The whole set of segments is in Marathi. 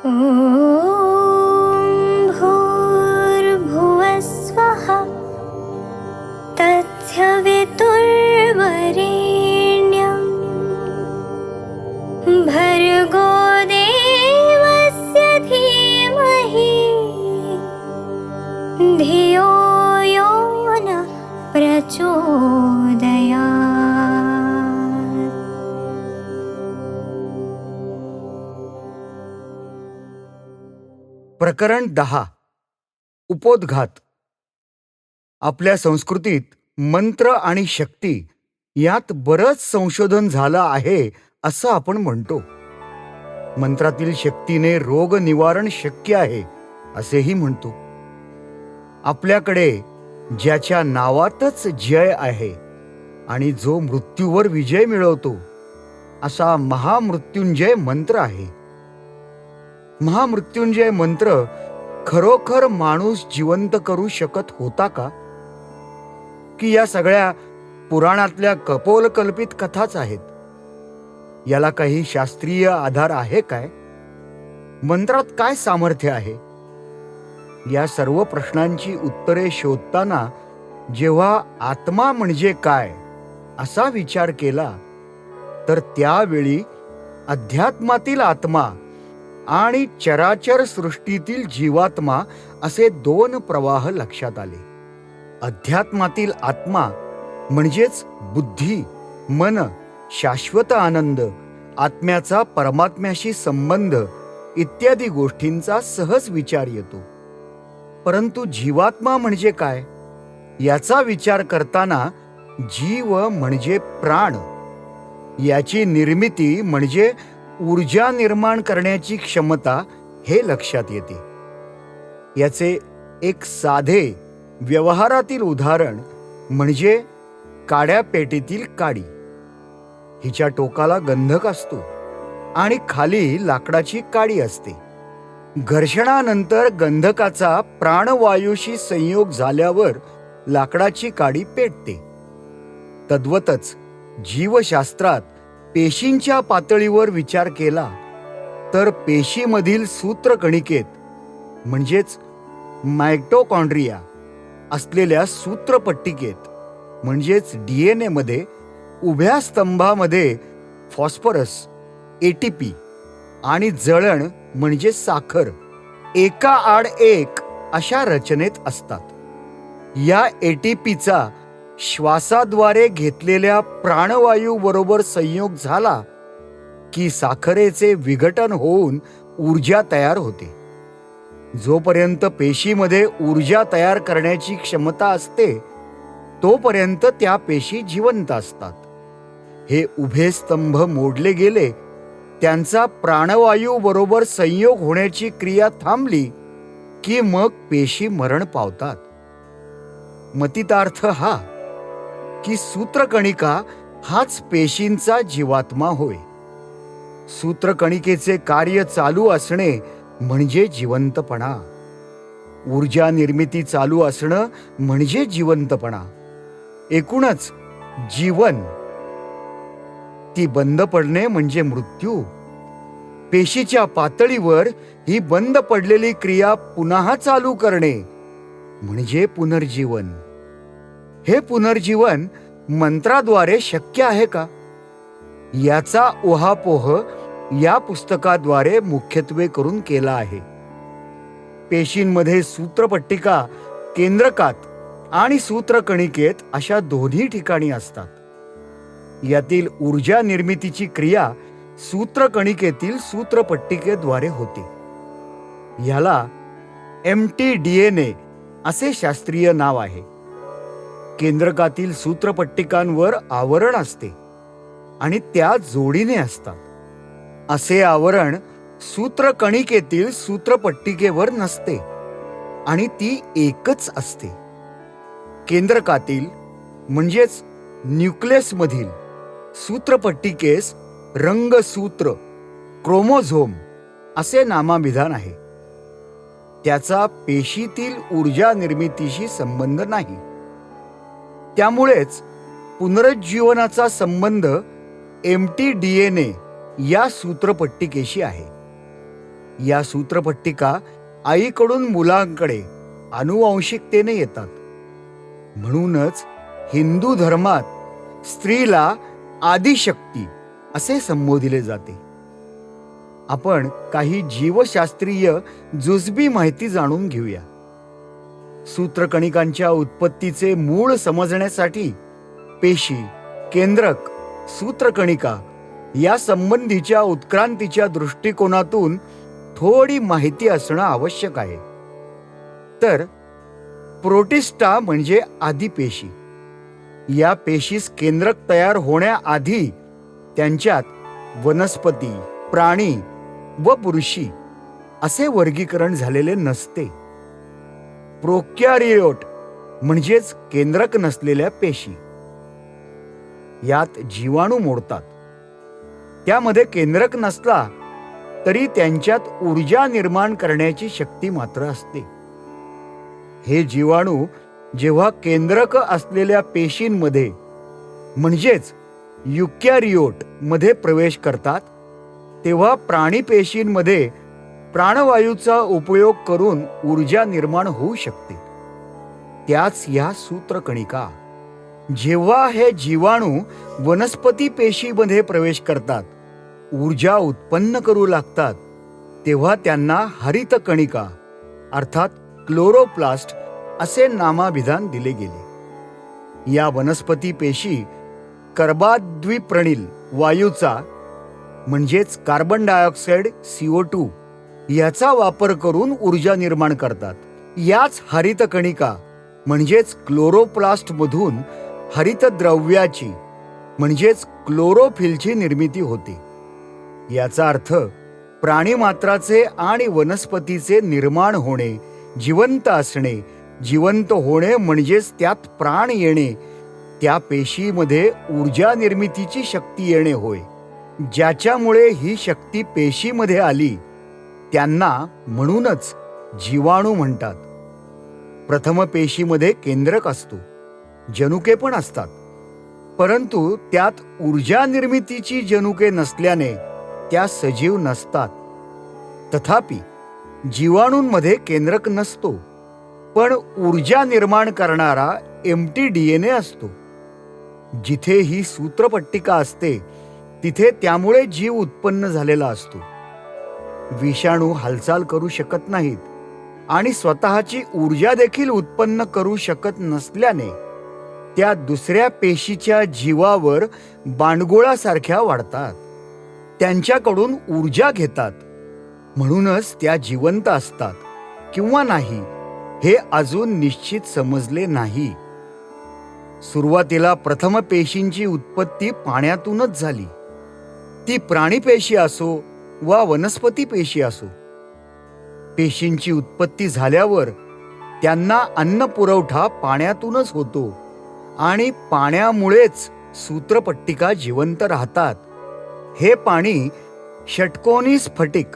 ॐ भूर्भुवस्वः तत्सवितुर्वरेण्यं भर्गो देवस्य धीमहि धियो यो न प्रचोदयात्। प्रकरण 10. उपोद्घात. आपल्या संस्कृतीत मंत्र आणि शक्ती यात बरंच संशोधन झालं आहे असं आपण म्हणतो. मंत्रातील शक्तीने रोग निवारण शक्य आहे असेही म्हणतो. आपल्याकडे ज्याच्या नावातच जय आहे आणि जो मृत्यूवर विजय मिळवतो असा महामृत्युंजय मंत्र आहे. महामृत्युंजय मंत्र खरोखर माणूस जिवंत करू शकत होता का, की या सगळ्या पुराणातल्या कपोलकल्पित कथाच आहेत? याला काही शास्त्रीय आधार आहे काय? मंत्रात काय सामर्थ्य आहे? या सर्व प्रश्नांची उत्तरे शोधताना जेव्हा आत्मा म्हणजे काय असा विचार केला, तर त्यावेळी अध्यात्मातील आत्मा आणि चराचर सृष्टीतील जीवात्मा असे दोन प्रवाह लक्षात आले. अध्यात्मातील आत्मा म्हणजेच बुद्धी, मन, शाश्वत आनंद, आत्म्याचा परमात्म्याशी संबंध इत्यादी गोष्टींचा सहज विचार येतो. परंतु जीवात्मा म्हणजे काय याचा विचार करताना जीव म्हणजे प्राण, याची निर्मिती म्हणजे ऊर्जा निर्माण करण्याची क्षमता हे लक्षात येते. याचे एक साधे व्यवहारातील उदाहरण म्हणजे काड्या पेटीतील काडी. हिच्या टोकाला गंधक असतो आणि खाली लाकडाची काडी असते. घर्षणानंतर गंधकाचा प्राणवायूशी संयोग झाल्यावर लाकडाची काडी पेटते. तद्वतच जीवशास्त्रात पेशींच्या पातळीवर विचार केला तर पेशीमधील सूत्रकणिकेत म्हणजेच मायटोकॉन्ड्रिया असलेल्या सूत्रपट्टिकेत म्हणजेच DNA मध्ये उभ्या स्तंभामध्ये फॉस्फरस, ATP आणि जळण म्हणजे साखर एका आड एक अशा रचनेत असतात. या ATPचा श्वासाद्वारे घेतलेल्या प्राणवायू बरोबर संयोग झाला की साखरेचे विघटन होऊन ऊर्जा तयार होते. जोपर्यंत पेशीमध्ये ऊर्जा तयार करण्याची क्षमता असते तोपर्यंत त्या पेशी जिवंत असतात. हे उभे स्तंभ मोडले गेले, त्यांचा प्राणवायू बरोबर संयोग होण्याची क्रिया थांबली की मग पेशी मरण पावतात. मतितार्थ हा की सूत्रकणिका हाच पेशींचा जीवात्मा होय. सूत्रकणिकेचे कार्य चालू असणे म्हणजे जिवंतपणा. ऊर्जा निर्मिती चालू असणं म्हणजे जिवंतपणा. एकूणच जीवन. ती बंद पडणे म्हणजे मृत्यू. पेशीच्या पातळीवर ही बंद पडलेली क्रिया पुन्हा चालू करणे म्हणजे पुनर्जीवन. हे पुनर्जीवन मंत्राद्वारे शक्य आहे का, याचा उहापोह या पुस्तकाद्वारे मुख्यत्वे करून केला आहे. पेशींमध्ये सूत्रपट्टिका केंद्रकात आणि सूत्रकणिकेत अशा दोन्ही ठिकाणी असतात. यातील ऊर्जा निर्मितीची क्रिया सूत्रकणिकेतील सूत्रपट्टिकेद्वारे होते. ह्याला mtDNA असे शास्त्रीय नाव आहे. केंद्रकातील सूत्रपट्टिकांवर आवरण असते आणि त्या जोडीने असतात. असे आवरण सूत्रकणिकेतील सूत्रपट्टिकेवर नसते आणि ती एकच असते. केंद्रकातील म्हणजेच न्यूक्लियसमधील सूत्रपट्टिकेस रंगसूत्र, क्रोमोझोम असे नामाभिधान आहे. त्याचा पेशीतील ऊर्जा निर्मितीशी संबंध नाही. त्यामुळेच पुनरुज्जीवनाचा संबंध mtDNA या सूत्रपट्टिकेशी आहे. या सूत्रपट्टिका आईकडून मुलांकडे आनुवंशिकतेने येतात. म्हणूनच हिंदू धर्मात स्त्रीला आदिशक्ती असे संबोधिले जाते. आपण काही जीवशास्त्रीय जुजबी माहिती जाणून घेऊया. सूत्रकणिकांच्या उत्पत्तीचे मूळ समजण्यासाठी पेशी, केंद्रक, सूत्रकणिका या संबंधीच्या उत्क्रांतीच्या दृष्टिकोनातून थोडी माहिती असणं आवश्यक आहे. तर प्रोटिस्टा म्हणजे आदिपेशी. या पेशीस केंद्रक तयार होण्याआधी त्यांच्यात वनस्पती, प्राणी व बुरशी असे वर्गीकरण झालेले नसते. प्रोकॅरियोट म्हणजेच केंद्रक नसलेल्या पेशी यात जीवाणू मोडतात. त्यामध्ये केंद्रक नसला तरी त्यांच्यात ऊर्जा निर्माण करण्याची शक्ती मात्र असते. हे जीवाणू जेव्हा केंद्रक असलेल्या पेशींमध्ये म्हणजेच युकॅरियोट मध्ये प्रवेश करतात तेव्हा प्राणी पेशींमध्ये प्राणवायूचा उपयोग करून ऊर्जा निर्माण होऊ शकते. त्याच या सूत्रकणिका. जेव्हा हे जीवाणू वनस्पती पेशीमध्ये प्रवेश करतात, ऊर्जा उत्पन्न करू लागतात, तेव्हा त्यांना हरित कणिका अर्थात क्लोरोप्लास्ट असे नामाभिधान दिले गेले. या वनस्पती पेशी कर्बाद्विप्रणील वायूचा म्हणजेच कार्बन डायऑक्साईड CO2 याचा वापर करून ऊर्जा निर्माण करतात. याच हरित कणिका म्हणजेच क्लोरोप्लास्ट मधून हरितद्रव्याची म्हणजेच क्लोरोफिलची निर्मिती होते. याचा अर्थ प्राणीमात्राचे आणि वनस्पतीचे निर्माण होणे, जिवंत असणे, जिवंत होणे म्हणजेच त्यात प्राण येणे, त्या पेशीमध्ये ऊर्जा निर्मितीची शक्ती येणे होय. ज्याच्यामुळे ही शक्ती पेशीमध्ये आली त्यांना म्हणूनच जीवाणू म्हणतात. प्रथम पेशीमध्ये केंद्रक असतो, जनुके पण असतात, परंतु त्यात ऊर्जा निर्मितीची जनुके नसल्याने त्या सजीव नसतात. तथापि जीवाणूंमध्ये केंद्रक नसतो, पण ऊर्जा निर्माण करणारा एम्प्टी DNA असतो. जिथे ही सूत्रपट्टिका असते तिथे त्यामुळे जीव उत्पन्न झालेला असतो. विषाणू हालचाल करू शकत नाहीत आणि स्वतःची ऊर्जा देखील उत्पन्न करू शकत नसल्याने त्या दुसऱ्या पेशीच्या जीवावर बांडगोळासारख्या वाढतात, त्यांच्याकडून ऊर्जा घेतात. म्हणूनच त्या जिवंत असतात किंवा नाही हे अजून निश्चित समजले नाही. सुरुवातीला प्रथम पेशींची उत्पत्ती पाण्यातूनच झाली. ती प्राणी पेशी असो वा वनस्पती पेशी असो. पेशींची उत्पत्ती झाल्यावर त्यांना अन्न पुरवठा पाण्यातूनच होतो आणि पाण्यामुळेच सूत्रपट्टिका जिवंत राहतात. हे पाणी षटकोनी स्फटिक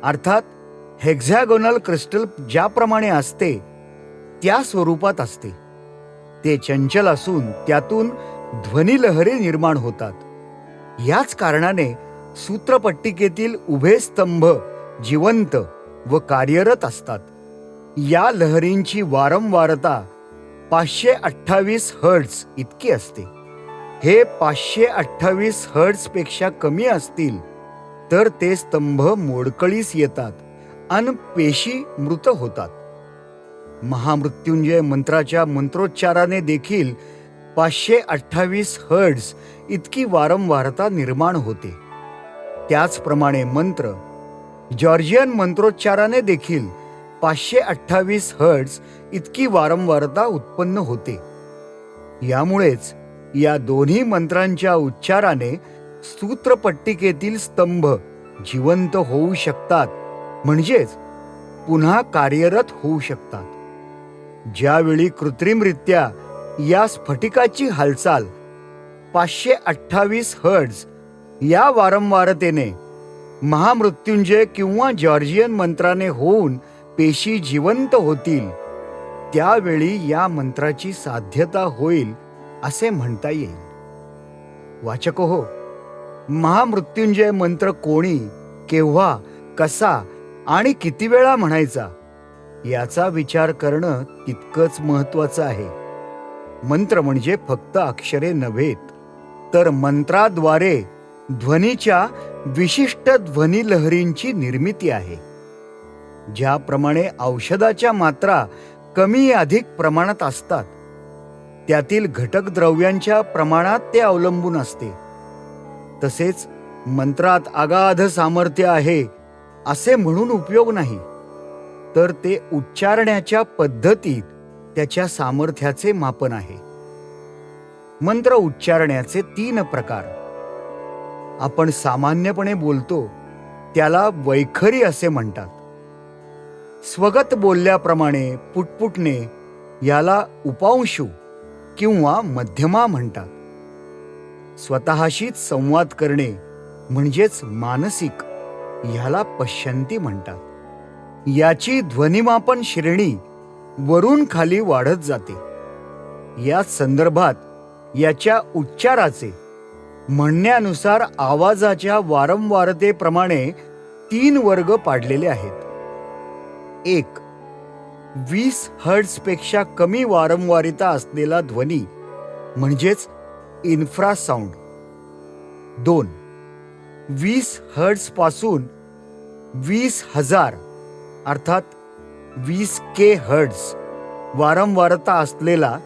अर्थात हेक्झॅगोनल क्रिस्टल ज्याप्रमाणे असते त्या स्वरूपात असते. ते चंचल असून त्यातून ध्वनिलहरी निर्माण होतात. याच कारणाने सूत्रपट्टिकेतील उभे स्तंभ जिवंत व कार्यरत असतात. या लहरींची वारंवारता 528 हर्ट्झ इतकी असते. हे 528 हर्ट्झ पेक्षा कमी असतील तर ते स्तंभ मोडकळीस येतात अन पेशी मृत होतात. महामृत्युंजय मंत्राच्या मंत्रोच्चाराने देखील 528 हर्ट्झ इतकी वारंवारता निर्माण होते. त्याचप्रमाणे मंत्र जॉर्जियन मंत्रोच्चाराने देखील 528 हर्ट्झ इतकी वारंवारता उत्पन्न होते. यामुळेच या दोन्ही मंत्रांच्या उच्चाराने सूत्रपट्टिकेतील स्तंभ जिवंत होऊ शकतात, म्हणजेच पुन्हा कार्यरत होऊ शकतात. ज्यावेळी कृत्रिमरित्या या स्फटिकाची हालचाल 528 हर्ट्झ या वारंवारतेने महामृत्युंजय किंवा जॉर्जियन मंत्राने होऊन पेशी जिवंत होतील, त्यावेळी या मंत्राची साध्यता होईल असे म्हणता येईल. वाचको हो, महामृत्युंजय मंत्र कोणी, केव्हा, कसा आणि किती वेळा म्हणायचा याचा विचार करणं तितकंच महत्वाचं आहे. मंत्र म्हणजे फक्त अक्षरे नव्हेत, तर मंत्राद्वारे ध्वनीच्या विशिष्ट ध्वनी लहरींची निर्मिती आहे. ज्याप्रमाणे औषधाच्या मात्रा कमी अधिक प्रमाणात असतात, त्यातील घटक द्रव्यांच्या प्रमाणात ते अवलंबून असते, तसेच मंत्रात अगाध सामर्थ्य आहे असे म्हणून उपयोग नाही, तर ते उच्चारण्याच्या पद्धतीत त्याच्या सामर्थ्याचे मापन आहे. मंत्र उच्चारण्याचे 3 प्रकार. आपण सामान्यपणे बोलतो त्याला वैखरी असे म्हणतात. स्वगत बोलल्याप्रमाणे पुटपुटणे याला उपांशू किंवा मध्यमा म्हणतात. स्वतःशीच संवाद करणे म्हणजेच मानसिक ह्याला पश्यंती म्हणतात. याची ध्वनिमापन श्रेणी वरून खाली वाढत जाते. या संदर्भात याच्या उच्चाराचे म्हणण्यानुसार आवाजाच्या वारंवारतेप्रमाणे 3 वर्ग पाडलेले आहेत. 1. 20 हर्ट्झपेक्षा कमी वारंवारिता असलेला ध्वनी म्हणजेच इन्फ्रासाउंड. 2. 20 हर्ट्झ पासून 20,000 अर्थात 20K हर्ट्झ वारंवारता असलेला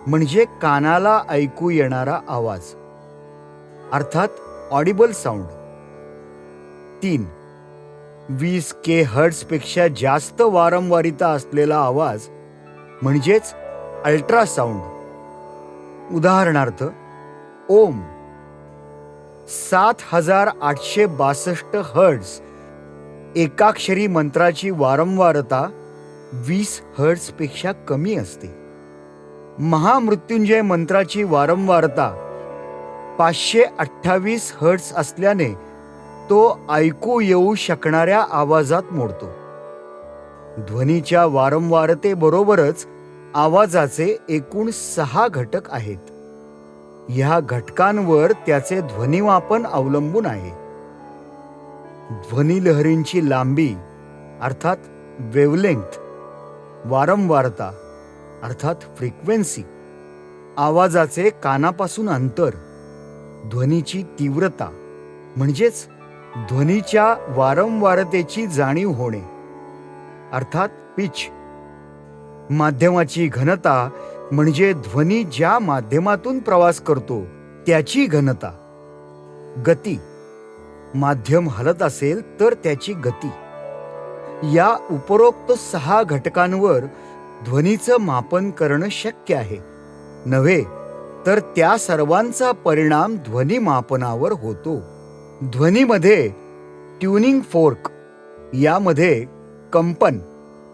म्हणजे कानाला ऐकू येणारा आवाज अर्थात ऑडिबल साऊंड. 3. 20K हर्ट्झपेक्षा जास्त वारंवारिता असलेला आवाज म्हणजेच अल्ट्रासाउंड. उदाहरणार्थ ओम 7862 हर्ट्झ एकाक्षरी मंत्राची वारंवारता 20 हर्ट्झपेक्षा कमी असते. महामृत्युंजय मंत्राची वारंवारता 528 हर्ट्झ असल्याने तो ऐकू येऊ शकणाऱ्या आवाजात मोडतो. ध्वनीच्या वारंवारतेबरोबरच आवाजाचे एकूण 6 घटक आहेत. ह्या घटकांवर त्याचे ध्वनिमापन अवलंबून आहे. ध्वनिलहरींची लांबी अर्थात वेव्हलेंग्थ, वारंवारता अर्थात फ्रिक्वेन्सी, आवाजाचे कानापासून अंतर, ध्वनीची तीव्रता म्हणजेच ध्वनीच्या वारंवारतेची जाणीव होणे अर्थात पिच, माध्यमाची घनता म्हणजे ध्वनी ज्या माध्यमातून प्रवास करतो त्याची घनता, गती, माध्यम हलत असेल तर त्याची गती. या उपरोक्त 6 घटकांवर ध्वनीचं मापन करणं शक्य आहे, नव्हे तर त्या सर्वांचा परिणाम ध्वनी मापनावर होतो. ध्वनीमध्ये ट्युनिंग फोर्क यामध्ये कंपन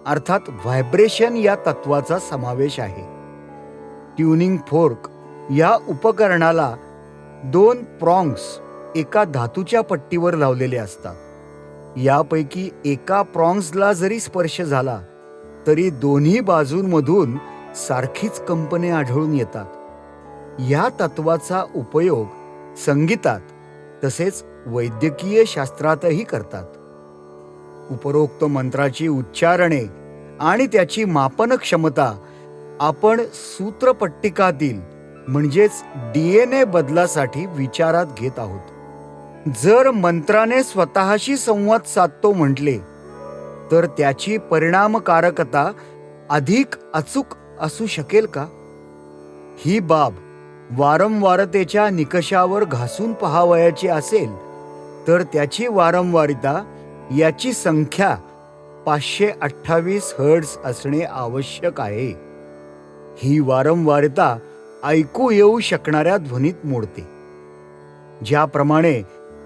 अर्थात व्हायब्रेशन या तत्वाचा समावेश आहे. ट्युनिंग फोर्क या उपकरणाला 2 प्रॉंग्स एका धातूच्या पट्टीवर लावलेले असतात. यापैकी एका प्रॉंग्सला जरी स्पर्श झाला तरी दोन्ही बाजूंमधून सारखीच कंपने आढळून येतात. या तत्वाचा उपयोग संगीतात तसेच वैद्यकीय शास्त्रातही करतात. उपरोक्त मंत्राची उच्चारणे आणि त्याची मापन क्षमता आपण सूत्रपट्टिकातील म्हणजेच DNA बदलासाठी विचारात घेत आहोत. जर मंत्राने स्वतःशी संवाद साधतो म्हटले तर त्याची परिणामकारकता अधिक अचूक असू शकेल का? ही बाब वारंवारतेच्या निकषावर घासून पहावयाची असेल तर त्याची वारंवारिता याची संख्या 528 हर्ट्झ असणे आवश्यक आहे. ही वारंवारता ऐकू येऊ शकणाऱ्या ध्वनीत मोडते. ज्याप्रमाणे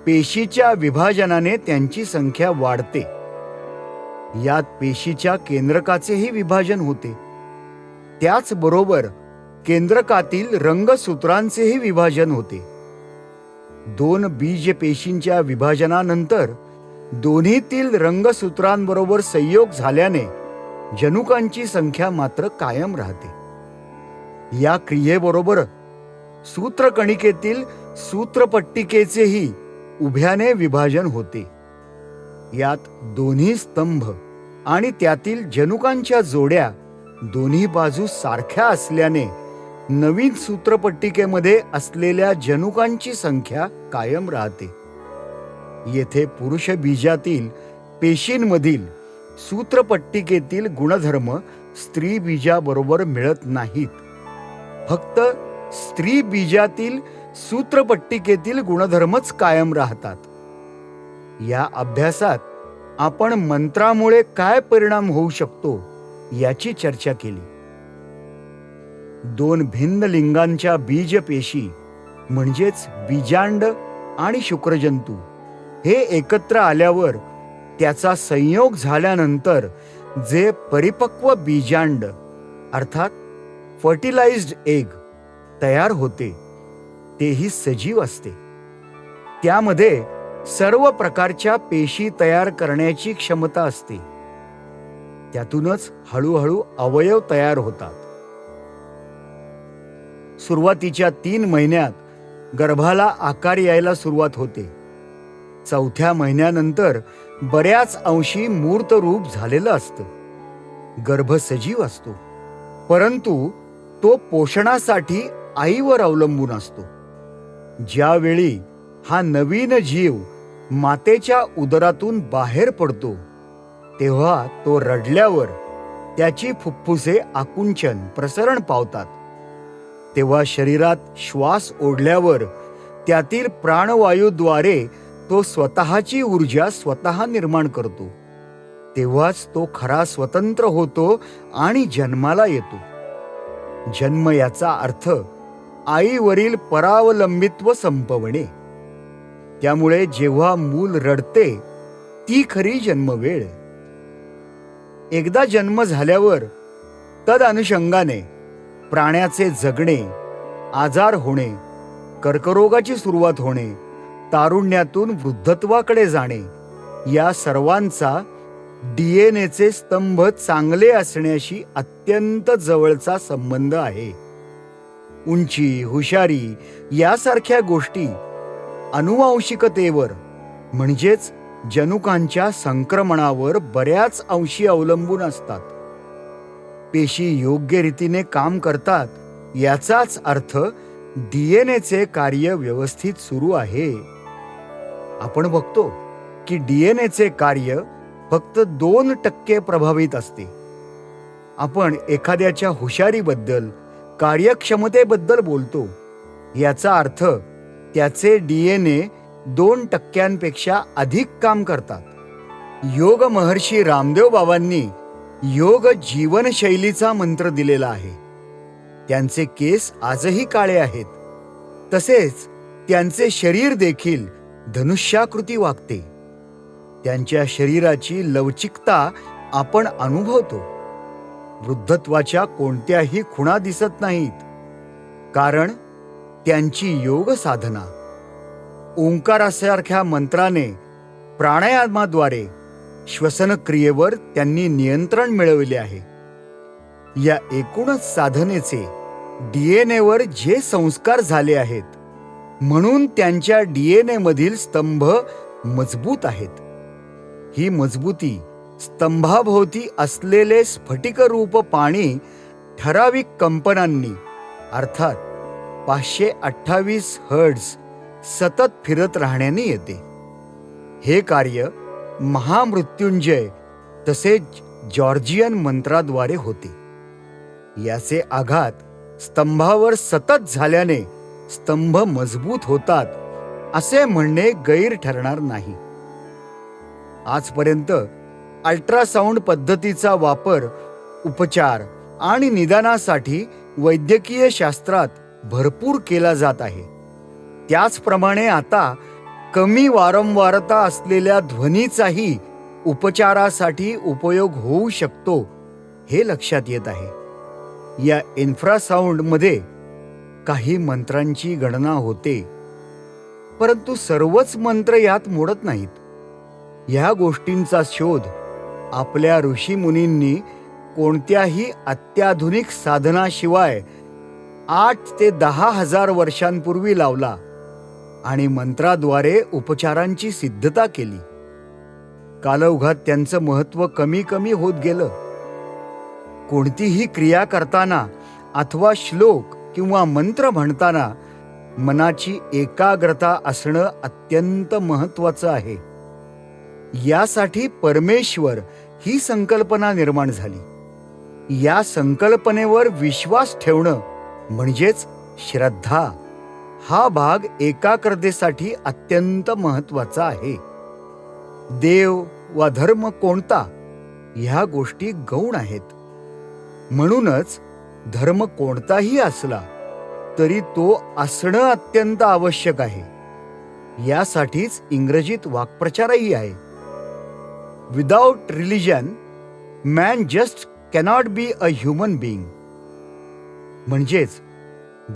पेशीच्या विभाजनाने त्यांची संख्या वाढते, यात पेशीच्या केंद्रकाचेही विभाजन होते. त्याचबरोबर केंद्रकातील रंगसूत्रांचेही विभाजन होते. 2 बीज पेशींच्या विभाजनानंतर दोन्हीतील रंगसूत्रांबरोबर संयोग झाल्याने जनुकांची संख्या मात्र कायम राहते. या क्रियेबरोबर सूत्रकणिकेतील सूत्रपट्टिकेचेही उभ्याने विभाजन होते. यात दोन्ही स्तंभ आणि त्यातील जनुकांच्या जोड्या दोन्ही बाजू सारख्या असल्याने नवीन सूत्रपट्टिकेमध्ये असलेल्या जनुकांची संख्या कायम राहते. येथे पुरुष बीजातील पेशींमधील सूत्रपट्टिकेतील गुणधर्म स्त्री बीजाबरोबर मिळत नाहीत. फक्त स्त्री बीजातील सूत्रपट्टिकेतील गुणधर्मच कायम राहतात. या अभ्यासात आपण मंत्रामुळे काय परिणाम होऊ शकतो याची चर्चा केली. दोन भिन्न लिंगांच्या बीजपेशी म्हणजेच बीजांड आणि शुक्रजंतू हे एकत्र आल्यावर त्याचा संयोग झाल्यानंतर जे परिपक्व बीजांड अर्थात फर्टिलाइज्ड एग तयार होते तेही सजीव असते. त्यामध्ये सर्व प्रकारच्या पेशी तयार करण्याची क्षमता असते. त्यातूनच हळूहळू अवयव तयार होतात. सुरुवातीच्या 3 महिन्यात गर्भाला आकार यायला सुरुवात होते. 4थ्या महिन्यानंतर बऱ्याच अंशी मूर्त रूप झालेलं असतं. गर्भ सजीव असतो, परंतु तो पोषणासाठी आईवर अवलंबून असतो. ज्यावेळी हा नवीन जीव मातेच्या उदरातून बाहेर पडतो तेव्हा तो रडल्यावर त्याची फुफ्फुसे आकुंचन प्रसरण पावतात. तेव्हा शरीरात श्वास ओढल्यावर त्यातील प्राणवायूद्वारे तो स्वतःची ऊर्जा स्वतः निर्माण करतो. तेव्हाच तो खरा स्वतंत्र होतो आणि जन्माला येतो. जन्म याचा अर्थ आईवरील परावलंबित्व संपवणे. त्यामुळे जेव्हा मूल रडते ती खरी जन्मवेळ. एकदा जन्म झाल्यावर तद अनुषंगाने प्राण्याचे जगणे, आजार होणे, कर्करोगाची सुरुवात होणे, तारुण्यातून वृद्धत्वाकडे जाणे या सर्वांचा डीएनएचे स्तंभ चांगले असण्याशी अत्यंत जवळचा संबंध आहे. उंची, हुशारी यासारख्या गोष्टी अनुवांशिकतेवर म्हणजेच जनुकांच्या संक्रमणावर बऱ्याच अंशी अवलंबून असतात. पेशी योग्य रीतीने काम करतात याचाच अर्थ डीएनएचे कार्य व्यवस्थित सुरू आहे. आपण बघतो की डीएनएचे कार्य फक्त 2% प्रभावित असते. आपण एखाद्याच्या हुशारीबद्दल, कार्यक्षमतेबद्दल बोलतो. याचा अर्थ त्याचे डीएनए 2% अधिक काम करतात. योग महर्षी रामदेव बाबांनी योग जीवनशैलीचा मंत्र दिलेला आहे. त्यांचे केस आजही काळे आहेत. तसेच त्यांचे शरीर देखील धनुष्याकृती वागते. त्यांच्या शरीराची लवचिकता आपण अनुभवतो. वृद्धत्वाच्या कोणत्याही खुणा दिसत नाहीत, कारण त्यांची योग साधना ओंकारासारख्या मंत्राने, प्राणायामाद्वारे श्वसन क्रियेवर त्यांनी नियंत्रण मिळवले आहे. या एकूणच साधनेचे डीएनएवर जे संस्कार झाले आहेत, म्हणून त्यांच्या डीएनए मधील स्तंभ मजबूत आहेत. ही मजबूती स्तंभाभोवती असलेले स्फटिकरूप पाणी ठराविक कंपनांनी अर्थात 528 हर्ट्झ सतत फिरत राहण्याने येते. हे कार्य महामृत्युंजय तसेच जॉर्जियन मंत्राद्वारे होते. याचे आघात स्तंभावर सतत झाल्याने स्तंभ मजबूत होतात असे म्हणणे गैर ठरणार नाही. आजपर्यंत अल्ट्रासाउंड पद्धतीचा वापर उपचार आणि निदानासाठी वैद्यकीय शास्त्रात भरपूर केला जात आहे. त्याचप्रमाणे आता कमी वारंवारता असलेल्या ध्वनीचाही उपचारासाठी उपयोग होऊ शकतो हे लक्षात येत आहे. या इन्फ्रासाउंडमध्ये काही मंत्रांची गणना होते, परंतु सर्वच मंत्र यात मोडत नाहीत. ह्या गोष्टींचा शोध आपल्या ऋषीमुनींनी कोणत्याही अत्याधुनिक साधनाशिवाय 8 ते 10 हजार वर्षांपूर्वी लावला आणि मंत्राद्वारे उपचारांची सिद्धता केली. कालौघात त्यांचं महत्व कमी कमी होत गेलं. कोणतीही क्रिया करताना अथवा श्लोक किंवा मंत्र म्हणताना मनाची एकाग्रता असणं अत्यंत महत्वाचं आहे. यासाठी परमेश्वर ही संकल्पना निर्माण झाली. या संकल्पनेवर विश्वास ठेवणं म्हणजेच श्रद्धा हा भाग एकाग्रतेसाठी अत्यंत महत्वाचा आहे. देव वा धर्म कोणता ह्या गोष्टी गौण आहेत. म्हणूनच धर्म कोणताही असला तरी तो असणं अत्यंत आवश्यक आहे. यासाठीच इंग्रजीत वाक्प्रचारही आहे, without religion man just cannot be a human being. म्हणजेच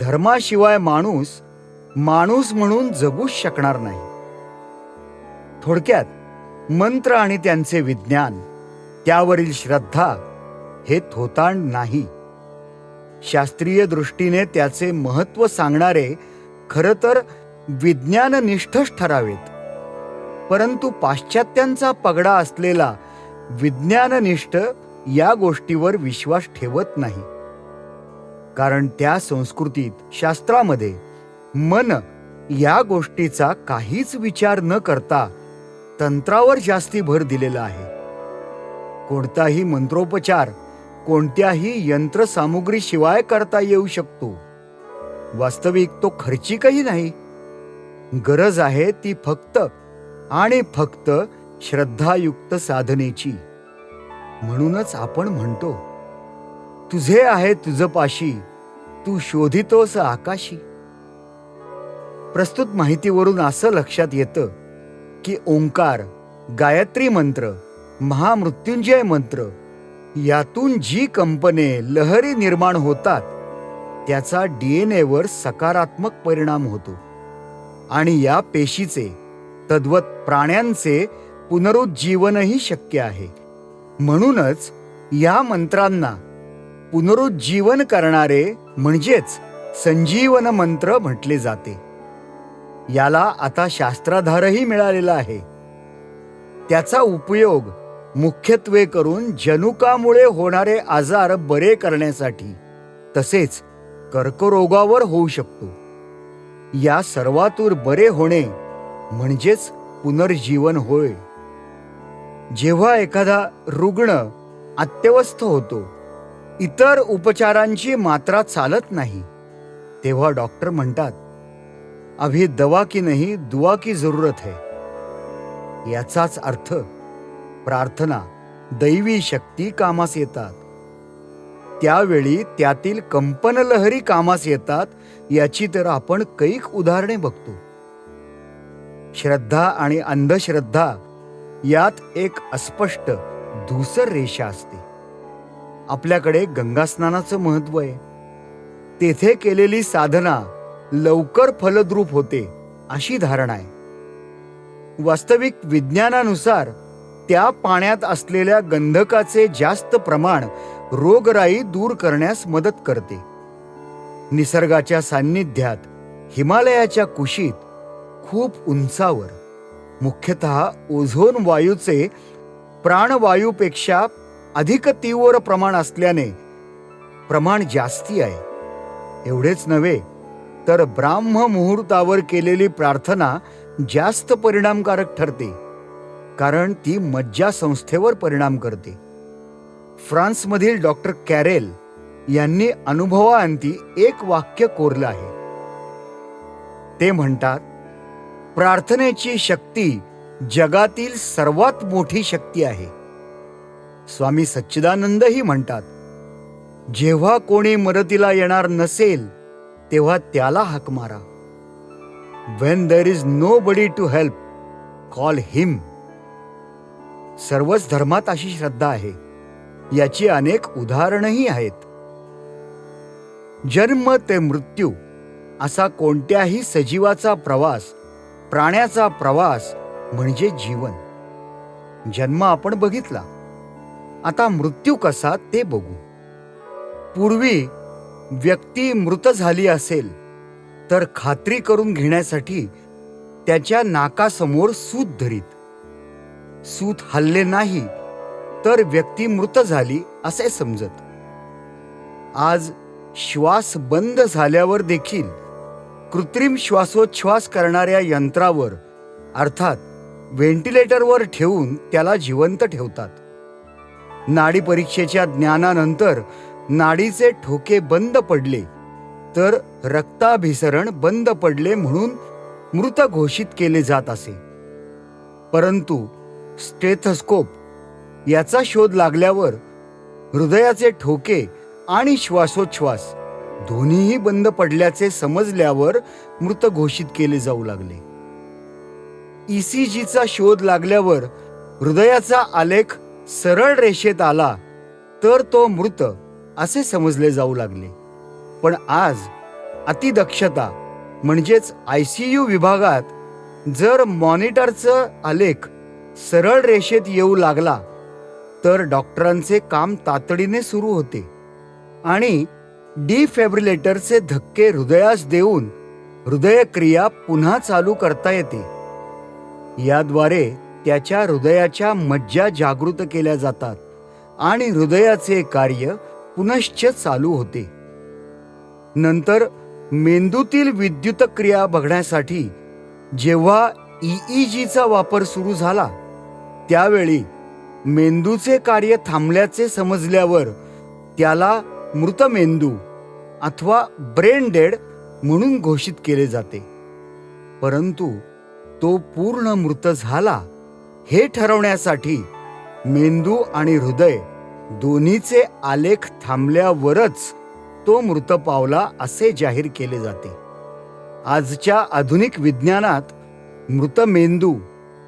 धर्माशिवाय माणूस म्हणून जगूच शकणार नाही. थोडक्यात मंत्र आणि त्यांचे विज्ञान, त्यावरील श्रद्धा हे थोतांड नाही. शास्त्रीय दृष्टीने त्याचे महत्व सांगणारे खरं तर विज्ञाननिष्ठच ठरावेत. परंतु पाश्चात्यांचा पगडा असलेला विज्ञाननिष्ठ या गोष्टीवर विश्वास ठेवत नाही. कारण त्या संस्कृतीत, शास्त्रामध्ये मन या गोष्टीचा काहीच विचार न करता तंत्रावर जास्ती भर दिलेला आहे. कोणताही मंत्रोपचार कोणत्याही यंत्रसामुग्रीशिवाय करता येऊ शकतो. वास्तविक तो खर्चिकही नाही. गरज आहे ती फक्त आणि फक्त श्रद्धायुक्त साधनेची. म्हणूनच आपण म्हणतो, तुझे आहे तुझ पाशी, तू शोधितोस आकाशी. प्रस्तुत माहितीवरून असं लक्षात येतं की ओंकार, गायत्री मंत्र, महामृत्युंजय मंत्र यातून जी कंपने, लहरी निर्माण होतात त्याचा DNA वर सकारात्मक परिणाम होतो आणि या पेशीचे, तद्वत प्राण्यांचे पुनरुज्जीवनही शक्य आहे. म्हणूनच या मंत्रांना पुनरुज्जीवन करणारे म्हणजेच संजीवन मंत्र म्हटले जाते. याला आता शास्त्राधारही मिळालेला आहे. त्याचा उपयोग मुख्यत्वे करून जनुकामुळे होणारे आजार बरे करण्यासाठी तसेच कर्करोगावर होऊ शकतो. या सर्वातून बरे होणे म्हणजेच पुनर्जीवन होय. जेव्हा एखादा रुग्ण अत्यवस्थ होतो, इतर उपचारांची मात्रा चालत नाही, तेव्हा डॉक्टर म्हणतात, अभी दवा की नहीं दुआ की जरूरत है. याचाच अर्थ प्रार्थना, दैवी शक्ती कामास येतात. त्यावेळी त्यातील कंपनलहरी कामास येतात. याची तर आपण कैक उदाहरणे बघतो. श्रद्धा आणि अंधश्रद्धा यात एक अस्पष्ट धूसर रेषा असते. आपल्याकडे गंगास्नानाचं महत्व आहे. तेथे केलेली साधना लवकर फलद्रूप होते अशी धारणा आहे. वास्तविक विज्ञानानुसार त्या पाण्यात असलेल्या गंधकाचे जास्त प्रमाण रोगराई दूर करण्यास मदत करते. निसर्गाच्या सान्निध्यात हिमालयाच्या कुशीत खूप उंचावर, मुख्यतः ओझोन वायूचे प्राणवायूपेक्षा अधिक तीव्र प्रमाण असल्याने प्रमाण जास्ती आहे. एवढेच नव्हे तर ब्राह्म मुहूर्तावर केलेली प्रार्थना जास्त परिणामकारक ठरते, कारण ती मज्जा संस्थेवर परिणाम करते. फ्रान्समधील डॉक्टर कॅरेल यांनी अनुभवाअंती एक वाक्य कोरलं आहे. ते म्हणतात, प्रार्थनेची शक्ती जगातील सर्वात मोठी शक्ती आहे. स्वामी सच्चिदानंदही म्हणतात, जेव्हा कोणी मदतीला येणार नसेल तेव्हा त्याला हाक मारा. When there is nobody to help, call him. सर्वच धर्मात अशी श्रद्धा आहे. याची अनेक उदाहरणही आहेत. जन्म ते मृत्यू असा कोणत्याही सजीवाचा प्रवास, प्राण्याचा प्रवास म्हणजे जीवन. जन्म आपण बघितला, आता मृत्यू कसा ते बघू. पूर्वी व्यक्ती मृत झाली असेल तर खात्री करून घेण्यासाठी त्याच्या नाकासमोर सूत धरीत. सूत हलले नाही तर व्यक्ती मृत झाली असे समजत. आज श्वास बंद झाल्यावर देखील कृत्रिम श्वासोच्छ्वास करणाऱ्या यंत्रावर अर्थात व्हेंटिलेटरवर ठेवून त्याला जिवंत ठेवतात. नाडी परीक्षेच्या ज्ञानानंतर नाडीचे ठोके बंद पडले तर रक्ताभिसरण बंद पडले म्हणून मृत घोषित केले जात असे. परंतु स्टेथोस्कोप याचा शोध लागल्यावर हृदयाचे ठोके आणि श्वासोच्छ्वास दोन्हीही बंद पडल्याचे समजल्यावर मृत घोषित केले जाऊ लागले. ECGचा शोध लागल्यावर हृदयाचा आलेख सरळ रेषेत आला तर तो मृत असे समजले जाऊ लागले. पण आज अतिदक्षता म्हणजेच ICU विभागात जर मॉनिटरचा आलेख सरळ रेषेत येऊ लागला तर डॉक्टरांचे काम तातडीने सुरू होते आणि डिफॅब्रिलेटरचे धक्के हृदयास देऊन हृदयक्रिया पुन्हा चालू करता येते. याद्वारे त्याच्या हृदयाच्या मज्जा जागृत केल्या जातात आणि हृदयाचे कार्य पुनश्च चालू होते. नंतर मेंदूतील विद्युत क्रिया बघण्यासाठी जेव्हा EEGचा वापर सुरू झाला त्यावेळी मेंदूचे कार्य थांबल्याचे समजल्यावर त्याला मृत मेंदू अथवा ब्रेन डेड म्हणून घोषित केले जाते. परंतु तो पूर्ण मृत झाला हे ठरवण्यासाठी मेंदू आणि हृदय दोन्हीचे आलेख थांबल्यावरच तो मृत पावला असे जाहीर केले जाते. आजच्या आधुनिक विज्ञानात मृत मेंदू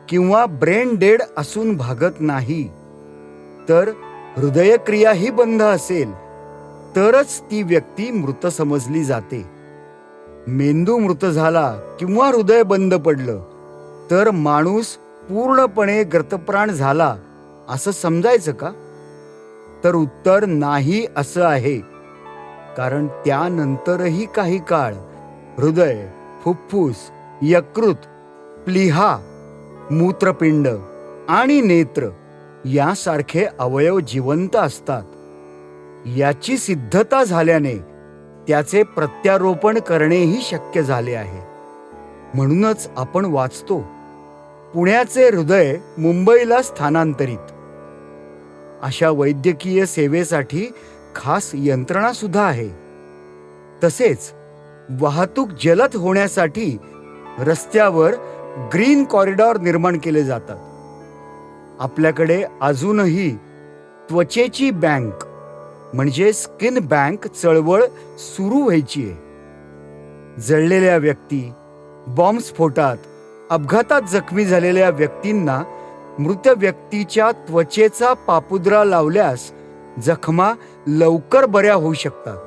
किंवा ब्रेन डेड असून भागत नाही, तर हृदयक्रियाही बंद असेल तरच ती व्यक्ती मृत समजली जाते. मेंदू मृत झाला किंवा हृदय बंद पडलं तर माणूस पूर्णपणे गतप्राण झाला असं समजायचं का? तर उत्तर नाही असं आहे. कारण त्यानंतरही काही काळ हृदय, फुफ्फुस, यकृत, प्लीहा, मूत्रपिंड आणि नेत्र यासारखे अवयव जिवंत असतात. याची सिद्धता झाल्याने त्याचे प्रत्यारोपण करणेही शक्य झाले आहे. म्हणूनच आपण वाचतो, पुण्याचे हृदय मुंबईला स्थानांतरित. अशा वैद्यकीय सेवेसाठी खास यंत्रणा सुद्धा आहे. तसेच वाहतूक जलद होण्यासाठी रस्त्यावर ग्रीन कॉरिडॉर निर्माण केले जातात. आपल्याकडे अजूनही त्वचेची बँक म्हणजे स्किन बँक चळवळ सुरू व्हायची आहे. जळलेल्या व्यक्ती, बॉम्बस्फोटात, अपघातात जखमी झालेल्या व्यक्तींना मृत व्यक्तीच्या त्वचेचा पापुद्रा लावल्यास जखमा लवकर बऱ्या होऊ शकतात.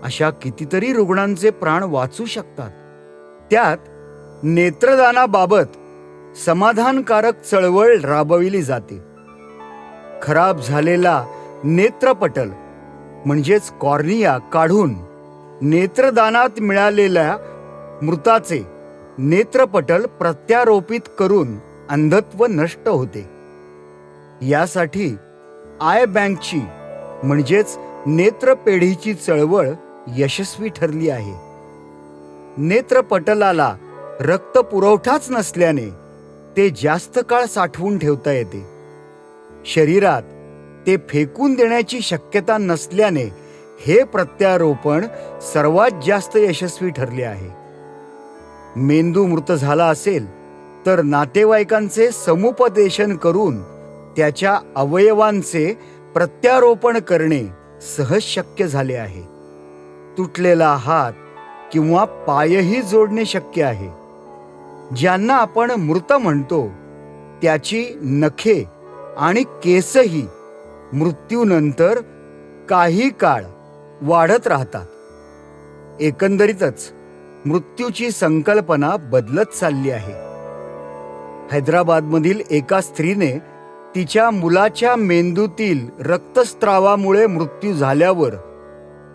अशा कितीतरी रुग्णांचे प्राण वाचू शकतात. त्यात नेत्रदानाबाबत समाधानकारक चळवळ राबविली जाते. खराब झालेला नेत्रपटल म्हणजेच कॉर्निया काढून नेत्रदानात मिळालेल्या मृताचे नेत्रपटल प्रत्यारोपित करून अंधत्व नष्ट होते. यासाठी आय बँकची म्हणजेच नेत्रपेढीची चळवळ यशस्वी ठरली आहे. नेत्रपटलाला रक्त पुरवठाच नसल्याने ते जास्त काळ साठवून ठेवता येते. शरीरात ते फेकून देण्याची शक्यता नसल्याने हे प्रत्यारोपण सर्वात जास्त यशस्वी ठरले आहे. मेंदू मृत झाला असेल तर नातेवाईकांचे समुपदेशन करून त्याच्या अवयवांचे प्रत्यारोपण करणे सहज शक्य झाले आहे. तुटलेला हात किंवा पायही जोडणे शक्य आहे. ज्यांना आपण मृत म्हणतो त्याची नखे आणि केसही मृत्यूनंतर काही काळ वाढत राहतात. एकंदरीतच मृत्यूची संकल्पना बदलत चालली आहे. हैदराबादमधील एका स्त्रीने तिच्या मुलाच्या मेंदूतील रक्तस्त्रावामुळे मृत्यू झाल्यावर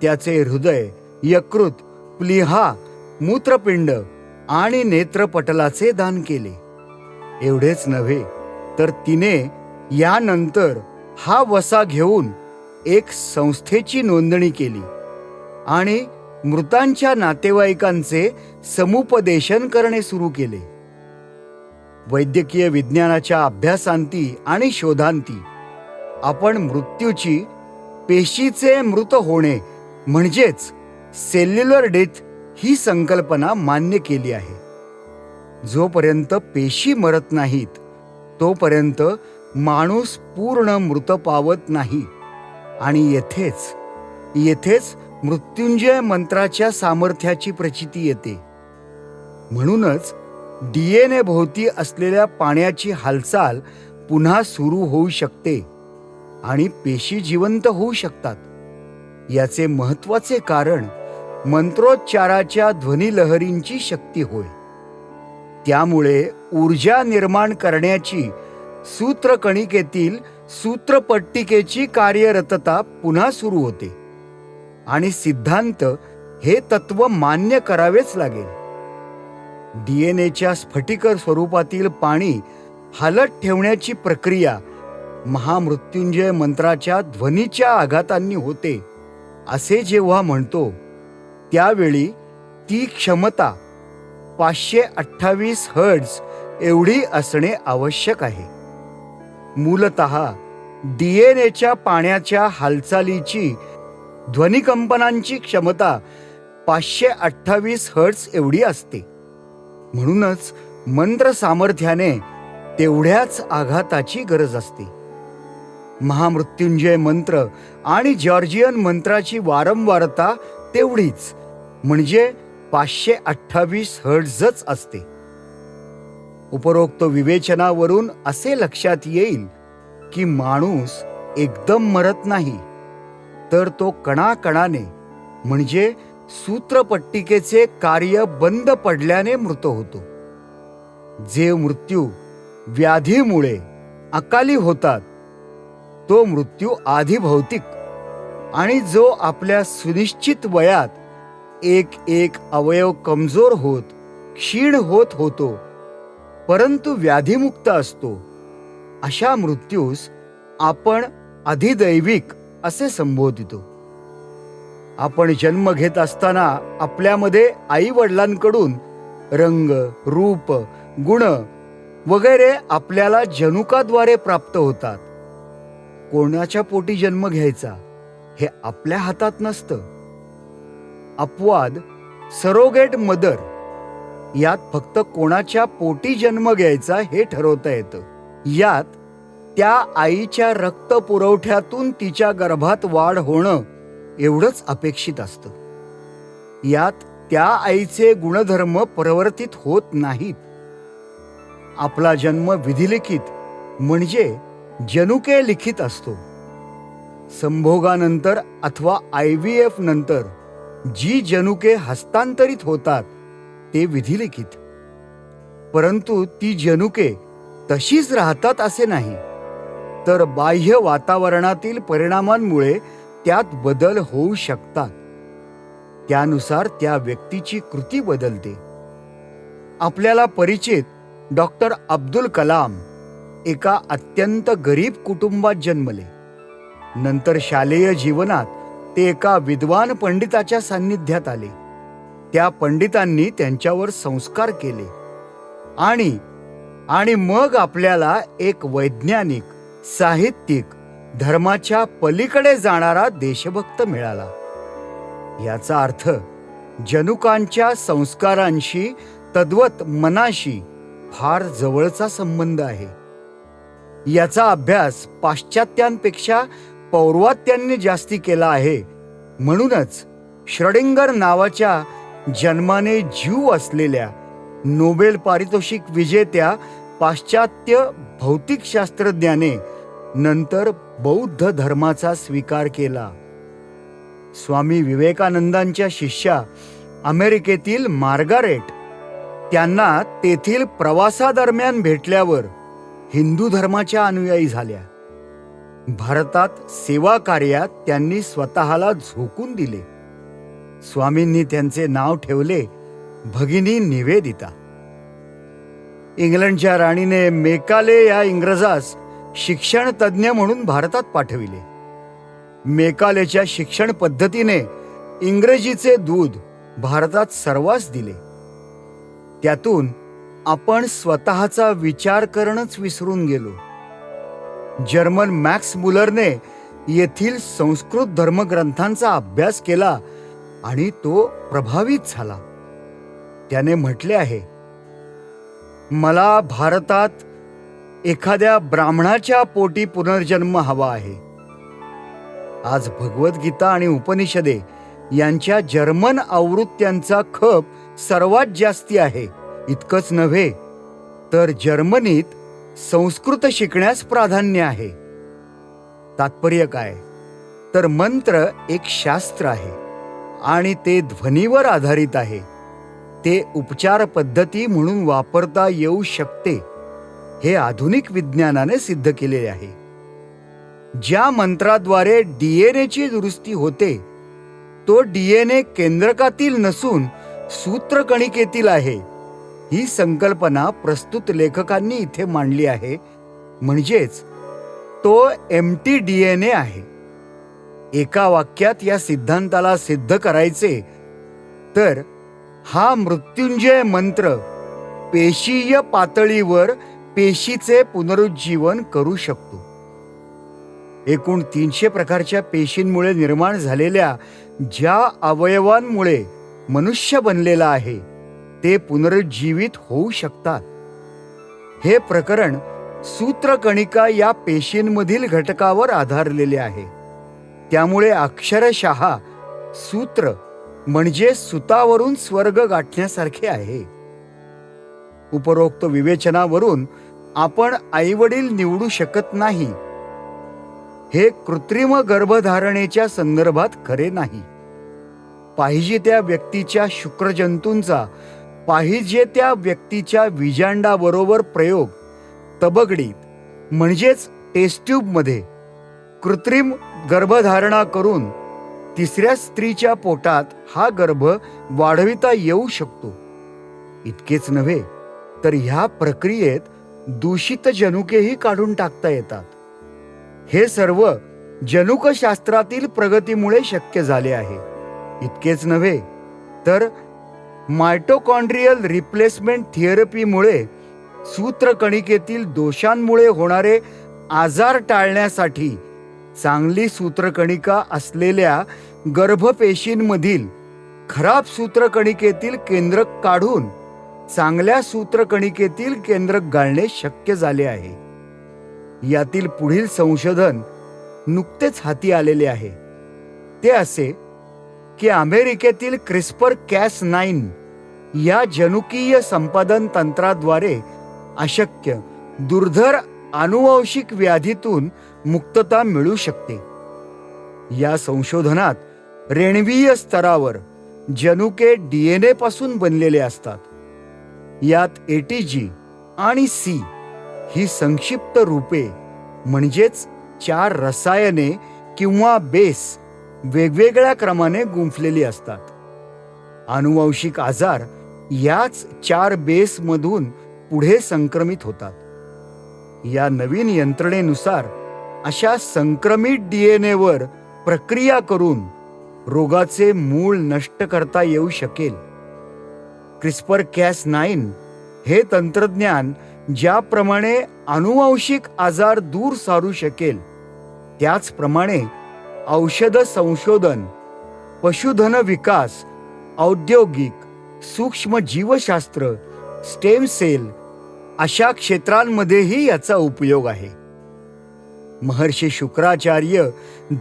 त्याचे हृदय, यकृत, प्लीहा, मूत्रपिंड आणि नेत्रपटलाचे दान केले. एवढेच नव्हे तर तिने यानंतर हा वसा घेऊन एक संस्थेची नोंदणी केली आणि मृतांच्या नातेवाईकांचे समुपदेशन करणे सुरू केले. वैद्यकीय विज्ञानाच्या अभ्यासांती आणि शोधांती आपण मृत्यूची पेशीचे मृत होणे म्हणजेच सेल्युलर डेथ ही संकल्पना मान्य केली आहे. जोपर्यंत पेशी मरत नाहीत तोपर्यंत माणूस पूर्ण मृत पावत नाही. आणि येथेच मृत्युंजय मंत्राच्या सामर्थ्याची प्रचिती येते. म्हणूनच DNA भोवती असलेल्या पाण्याची हालचाल पुन्हा सुरू होऊ शकते आणि पेशी जिवंत होऊ शकतात. याचे महत्वाचे कारण मंत्रोच्चाराच्या ध्वनिलहरींची शक्ती होय. त्यामुळे ऊर्जा निर्माण करण्याची सूत्रकणिकेतील सूत्रपट्टिकेची कार्यरतता पुन्हा सुरू होते आणि सिद्धांत हे तत्व मान्य करावेच लागेल. DNAच्या स्फटिक स्वरूपातील पाणी हालत ठेवण्याची प्रक्रिया महामृत्युंजय मंत्राच्या ध्वनीच्या आघातांनी होते असे जेव्हा म्हणतो त्यावेळी ती क्षमता 528 हर्ट्झ एवढी असणे आवश्यक आहे. मूलतः DNAच्या पाण्याच्या हालचालीची ध्वनिकंपनांची क्षमता 528 हर्ट्झ एवढी असते. म्हणूनच मंत्र सामर्थ्याने तेवढ्याच आघाताची गरज असते. महामृत्युंजय मंत्र आणि जॉर्जियन मंत्राची वारंवारता तेवढीच म्हणजे 528 हर्ट्झच असते. उपरोक्त विवेचनावरून असे लक्षात येईल की माणूस एकदम मरत नाही, तर तो कणाकणाने म्हणजे सूत्रपट्टिकेचे कार्य बंद पडल्याने मृत होतो. जे मृत्यू व्याधीमुळे अकाली होतात तो मृत्यू आधी भौतिक आणि जो आपल्या सुनिश्चित वयात एक अवयव कमजोर होत क्षीण होत होतो परंतु व्याधीमुक्त असतो, अशा मृत्यूस आपण अधिदैविक असे संबोधितो. आपण जन्म घेत असताना आपल्यामध्ये आई वडिलांकडून रंग, रूप, गुण वगैरे आपल्याला जनुकाद्वारे प्राप्त होतात. कोणाच्या पोटी जन्म घ्यायचा हे आपल्या हातात नसतं. अपवाद सरोगेट मदर यात फक्त कोणाच्या पोटी जन्म घ्यायचा हे ठरवता येतं. यात त्या आईच्या रक्त पुरवठ्यातून तिच्या गर्भात वाढ होणं एवढंच अपेक्षित असतं. यात त्या आईचे गुणधर्म परिवर्तित होत नाहीत. आपला जन्म विधिलिखित म्हणजे जनुके लिखित असतो. संभोगानंतर अथवा IVF नंतर जी जनुके हस्तांतरित होतात ते विधिलिखित, परंतु ती जनुके तशीच राहतात असे नाही, तर बाह्य वातावरणातील परिणामांमुळे त्यात बदल होऊ शकतात. त्यानुसार त्या व्यक्तीची कृती बदलते. आपल्याला परिचित डॉक्टर अब्दुल कलाम एका अत्यंत गरीब कुटुंबात जन्मले. नंतर शालेय जीवनात ते एका विद्वान पंडिताच्या सान्निध्यात आले. त्या पंडितांनी त्यांच्यावर संस्कार केले आणि मग आपल्याला एक वैज्ञानिक, साहित्यिक, धर्माच्या पलीकडे जाणारा देशभक्त मिळाला. याचा अर्थ जनुकांच्या संस्कारांशी तद्वत मनाशी फार जवळचा संबंध आहे. याचा अभ्यास पाश्चात्यांपेक्षा पौर्वात्यांनी जास्ती केला आहे. म्हणूनच श्रडिंगर नावाच्या जन्माने जीव असलेल्या नोबेल पारितोषिक विजेत्या पाश्चात्य भौतिकशास्त्रज्ञाने नंतर बौद्ध धर्माचा स्वीकार केला. स्वामी विवेकानंदांच्या शिष्या अमेरिकेतील मार्गारेट त्यांना तेथील प्रवासादरम्यान भेटल्यावर हिंदू धर्माच्या अनुयायी झाल्या. भारतात सेवा कार्यात त्यांनी स्वतःला झोकून दिले. स्वामींनी त्यांचे नाव ठेवले भगिनी निवेदिता. इंग्लंडच्या राणीने मेकाले या इंग्रजास शिक्षण तज्ज्ञ म्हणून भारतात पाठविले. मेकालेच्या शिक्षण पद्धतीने इंग्रजीचे दूध भारतात सर्वांस दिले. त्यातून आपण स्वतःचा विचार करणंच विसरून गेलो. जर्मन मॅक्स मुलरने येथील संस्कृत धर्मग्रंथांचा अभ्यास केला आणि तो प्रभावित झाला. त्याने म्हटले आहे, मला भारतात एखाद्या ब्राह्मणाच्या पोटी पुनर्जन्म हवा आहे. आज भगवद्गीता आणि उपनिषदे यांच्या जर्मन आवृत्त्यांचा खप सर्वात जास्ती आहे. इतकंच नव्हे तर जर्मनीत संस्कृत शिकण्यास प्राधान्य आहे. तात्पर्य काय, तर मंत्र एक शास्त्र आहे आणि ते ध्वनीवर आधारित आहे. ते उपचार पद्धती म्हणून वापरता येऊ शकते हे आधुनिक विज्ञानाने सिद्ध केलेले आहे. ज्या मंत्राद्वारे डीएनएची दुरुस्ती होते तो डीएनए केंद्रकातील नसून सूत्रकणिकेतील आहे. ही संकल्पना प्रस्तुत लेखकांनी इथे मांडली आहे. म्हणजेच तो एम्प्टी डीएनए आहे. एका वाक्यात या सिद्धांताला सिद्ध करायचे तर हा मृत्युंजय मंत्र पेशीय पातळीवर पेशीचे पुनरुज्जीवन करू शकतो. एकूण 300 प्रकारच्या पेशींमुळे निर्माण झालेल्या ज्या अवयवांमुळे मनुष्य बनलेला आहे ते पुनरुज्जीवित होऊ शकतात. हे प्रकरण सूत्रकणिका या पेशींमधील घटकावर आधारलेले आहे. त्यामुळे अक्षरशः सूत्र म्हणजे सुतावरून स्वर्ग गाठण्यासारखे आहे. उपरोक्त विवेचनावरून आपण आईवडील निवडू शकत नाही. हे कृत्रिम गर्भधारणेच्या संदर्भात खरे नाही. पाहिजे त्या व्यक्तीच्या शुक्रजंतूंचा पाहिजे त्या व्यक्तीच्या विजांडाबरोबर प्रयोग तबगडीत म्हणजेच टेस्ट ट्यूबमध्ये कृत्रिम गर्भधारणा करून तिसऱ्या स्त्रीच्या पोटात हा गर्भ वाढविता येऊ शकतो. इतकेच नव्हे तर ह्या प्रक्रियेत दूषित जनुकेही काढून टाकता येतात. हे सर्व जनुकशास्त्रातील प्रगतीमुळे शक्य झाले आहे. इतकेच नव्हे तर मायटोकॉन्ड्रियल रिप्लेसमेंट थेरपीमुळे सूत्रकणिकेतील दोषांमुळे होणारे आजार टाळण्यासाठी चांगली सूत्रकणिका असलेल्या गर्भपेशींमधील खराब सूत्रकणिकेतील केंद्रक काढून चांगल्या सूत्रकणिकेतील केंद्रक घालणे शक्य झाले आहे. यातील पुढील संशोधन नुकतेच हाती आलेले आहे. ते असे की अमेरिकेतील CRISPR-Cas9 या जनुकीय संपादन तंत्राद्वारे अशक्य दुर्धर आनुवंशिक व्याधीतून मुक्तता मिळू शकते. या संशोधनात रेणवीय स्तरावर जनुके डीएनए पासून बनलेले असतात. यात ATG आणि C ही संक्षिप्त रूपे म्हणजेच 4 रसायने किंवा बेस वेगवेगळ्या क्रमाने गुंफलेली असतात. आनुवंशिक आजार याच 4 बेस मधून पुढे संक्रमित होतात. या नवीन यंत्रणेनुसार अशा संक्रमित डीएनए वर प्रक्रिया करून रोगाचे मूळ नष्ट करता येऊ शकेल. CRISPR-Cas9 हे तंत्रज्ञान ज्याप्रमाणे आनुवंशिक आजार दूर सारू शकेल त्याचप्रमाणे औषध संशोधन, पशुधन विकास, औद्योगिक, सूक्ष्म जीवशास्त्र, स्टेम सेल अशा क्षेत्रांमध्येही याचा उपयोग आहे. महर्षी शुक्राचार्य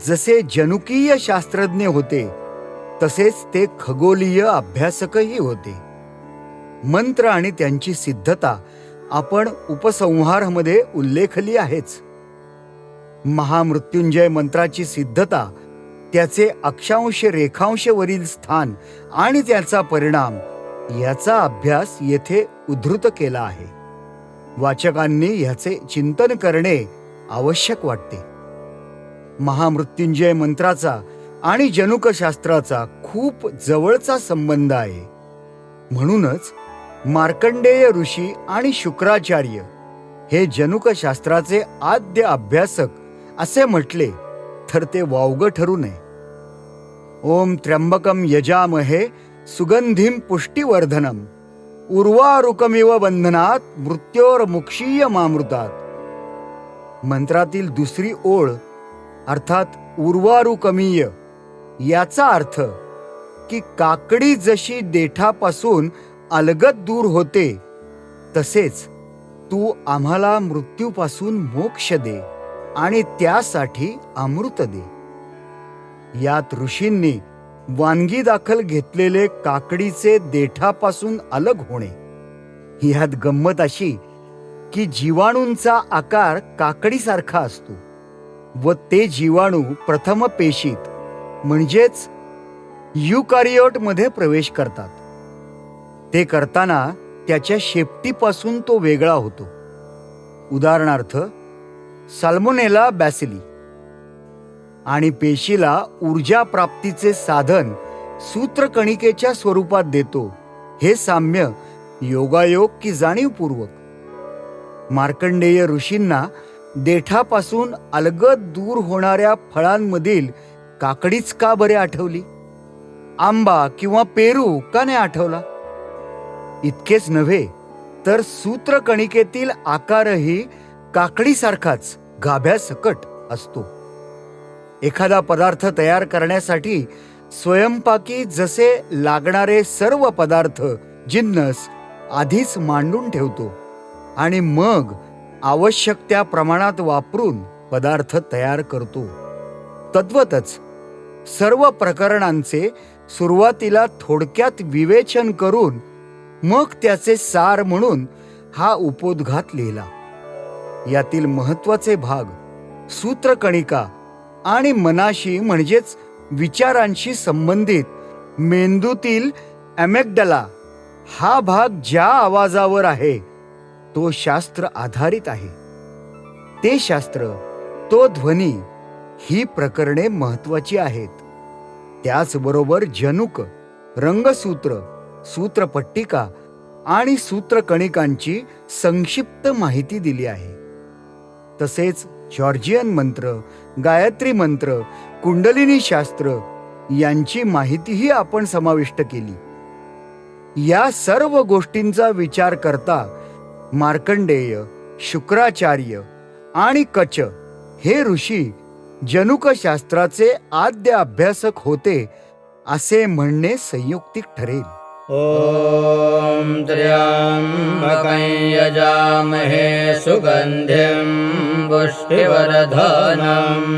जसे जनुकीय शास्त्रज्ञ होते तसेच ते खगोलीय अभ्यासकही होते. मंत्र आणि त्यांची सिद्धता आपण उपसंहारामध्ये उल्लेखली आहेच. महामृत्युंजय मंत्राची सिद्धता, त्याचे अक्षांश रेखांश वरील स्थान आणि त्याचा परिणाम याचा अभ्यास येथे उद्धृत केला आहे. वाचकांनी याचे चिंतन करणे आवश्यक वाटते. महामृत्युंजय मंत्राचा आणि जनुकशास्त्राचा खूप जवळचा संबंध आहे. म्हणूनच मार्कंडेय ऋषी आणि शुक्राचार्य हे जनुकशास्त्राचे आद्य अभ्यासक असे म्हटले तर ते वावगं ठरू नये. ओम त्र्यंबकम यजामहे सुगंधिम पुष्टिवर्धनम उर्वारुकमिव बंधनात मृत्योर्मुक्षीय मामृतात. मंत्रातील दुसरी ओळ अर्थात उर्वारुकमीय याचा अर्थ की काकडी जशी देठापासून अलगद दूर होते तसेच तू आम्हाला मृत्यूपासून मोक्ष दे आणि त्यासाठी अमृत दे. यात ऋषींनी वानगी दाखल घेतलेले काकडीचे देठापासून अलग होणे. यात गंमत अशी की जीवाणूंचा आकार काकडीसारखा असतो व ते जीवाणू प्रथम पेशीत म्हणजेच युकॅरियोट मध्ये प्रवेश करतात. ते करताना त्याच्या शेपटीपासून तो वेगळा होतो. उदाहरणार्थ साल्मोनेला बॅसिली. आणि पेशीला ऊर्जा प्राप्तीचे साधन सूत्रकणिकेच्या स्वरूपात देतो. हे साम्य योगायोग की जाणीवपूर्वक? मार्कंडेय ऋषींना देठापासून अलगद दूर होणाऱ्या फळांमधील काकडीच का बरे आठवली? आंबा किंवा पेरू का नाही आठवला? इतकेच नव्हे तर सूत्रकणिकेतील आकारही काकडीसारखाच गाभ्यासकट असतो. एखादा पदार्थ तयार करण्यासाठी स्वयंपाकी जसे लागणारे सर्व पदार्थ जिन्नस आधीच मांडून ठेवतो आणि मग आवश्यक त्या प्रमाणात वापरून पदार्थ तयार करतो. तद्वतच सर्व प्रकरणांचे सुरुवातीला थोडक्यात विवेचन करून मग त्याचे सार म्हणून हा उपोद्घात लिहिला. यातील महत्वाचे भाग सूत्रकणिका आणि मनाशी म्हणजेच विचारांशी संबंधित मेंदूतील ॲमेग्डला हा भाग ज्या आवाजावर आहे तो शास्त्र आधारित आहे. ते शास्त्र, तो ध्वनी, ही प्रकरणे महत्वाची आहेत. त्याचबरोबर जनुक, रंगसूत्र, सूत्रपट्टिका आणि सूत्रकणिकांची संक्षिप्त माहिती दिली आहे. तसेच जॉर्जियन मंत्र, गायत्री मंत्र, कुंडलिनी शास्त्र यांची माहितीही आपण समाविष्ट केली. या सर्व गोष्टींचा विचार करता मार्कंडेय, शुक्राचार्य आणि कच हे ऋषी जनुकशास्त्राचे आद्य अभ्यासक होते असे म्हणणे संयुक्तिक ठरेल. ओम त्र्यंबकं यजामहे सुगंधिं पुष्टिवर्धनम्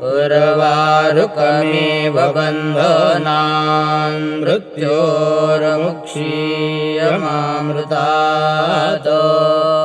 उर्वारुकमिव बन्धनान् मृत्योर्मुक्षीयमामृतात्.